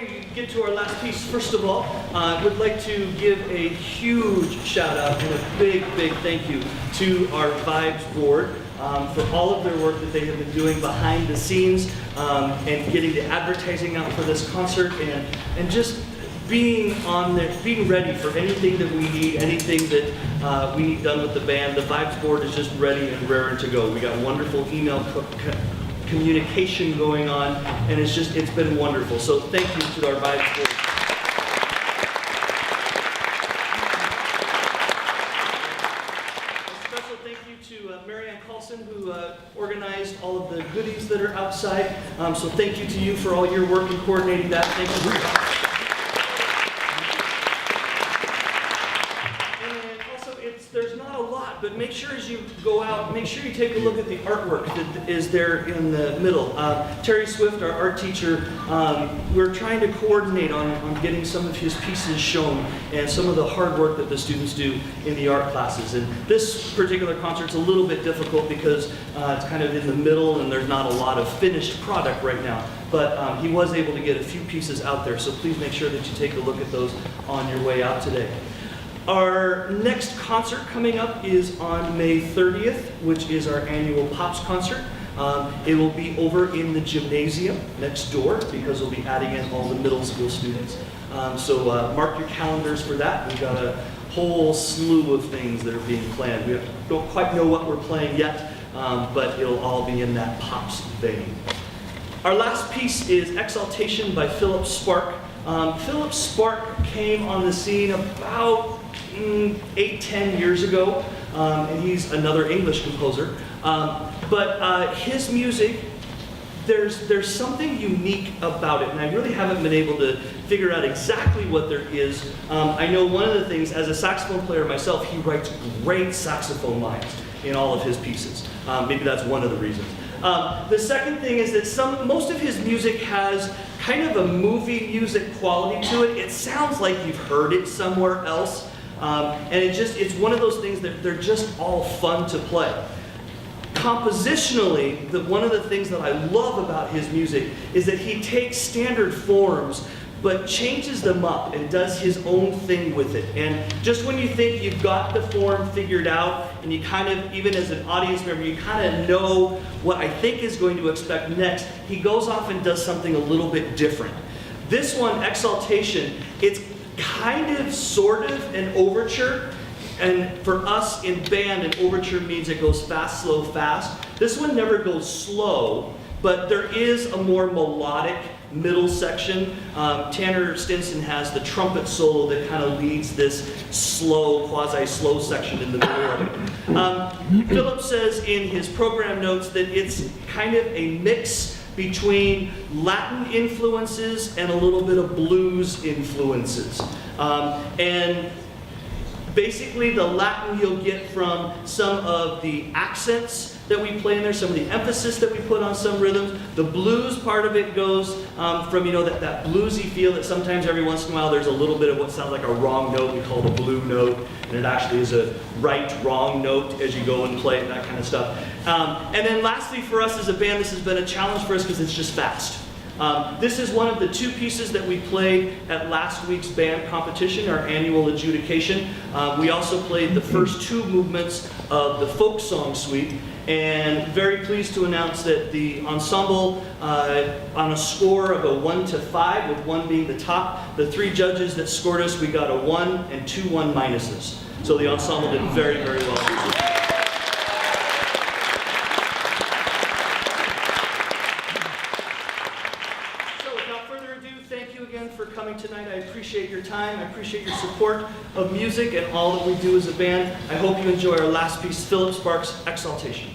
we get to our last piece, first of all, I would like to give a huge shout out and a big, big thank you to our Vibes board for all of their work that they have been doing behind the scenes and getting the advertising out for this concert and just being on there, being ready for anything that we need, anything that we need done with the band. The Vibes board is just ready and raring to go. We got wonderful email communication going on, and it's been wonderful. So thank you to our Vibes board. A special thank you to Marianne Carlson, who organized all of the goodies that are outside. So thank you to you for all your work in coordinating that. Thank you very much. There's not a lot, but make sure as you go out, make sure you take a look at the artwork that is there in the middle. Terry Swift, our art teacher, we're trying to coordinate on getting some of his pieces shown and some of the hard work that the students do in the art classes. And this particular concert's a little bit difficult because it's kind of in the middle and there's not a lot of finished product right now. But he was able to get a few pieces out there, so please make sure that you take a look at those on your way out today. Our next concert coming up is on May 30th, which is our annual Pops concert. It will be over in the gymnasium next door because we'll be adding in all the middle school students. So mark your calendars for that. We've got a whole slew of things that are being planned. We don't quite know what we're playing yet, but it'll all be in that Pops vein. Our last piece is Exultation by Philip Sparke. Philip Sparke came on the scene about 8-10 years ago, and he's another English composer. But his music, there's something unique about it, and I really haven't been able to figure out exactly what there is. I know one of the things, as a saxophone player myself, he writes great saxophone lines in all of his pieces. Maybe that's one of the reasons. The second thing is that most of his music has kind of a movie music quality to it. It sounds like you've heard it somewhere else. And it's one of those things that they're just all fun to play. Compositionally, one of the things that I love about his music is that he takes standard forms but changes them up and does his own thing with it. And just when you think you've got the form figured out, and you kind of, even as an audience member, you kind of know what I think is going to expect next, he goes off and does something a little bit different. This one, Exultation, it's kind of, sort of, an overture. And for us in band, an overture means it goes fast, slow, fast. This one never goes slow, but there is a more melodic middle section. Tanner Stinson has the trumpet solo that kind of leads this slow, quasi-slow section in the middle of it. Philip says in his program notes that it's kind of a mix between Latin influences and a little bit of blues influences. And basically the Latin you'll get from some of the accents that we play in there, some of the emphasis that we put on some rhythms. The blues part of it goes from, that bluesy feel that sometimes every once in a while there's a little bit of what sounds like a wrong note. We call it a blue note, and it actually is a right-wrong note as you go and play it, that kind of stuff. And then lastly for us as a band, this has been a challenge for us because it's just fast. This is one of the two pieces that we played at last week's band competition, our annual adjudication. We also played the first two movements of the folk song suite, and very pleased to announce that the ensemble, on a score of a 1 to 5, with 1 being the top, the 3 judges that scored us, we got a 1 and 2 1 minuses. So the ensemble did very, very well. For coming tonight. I appreciate your time. I appreciate your support of music and all that we do as a band. I hope you enjoy our last piece, Philip Sparke's Exultation.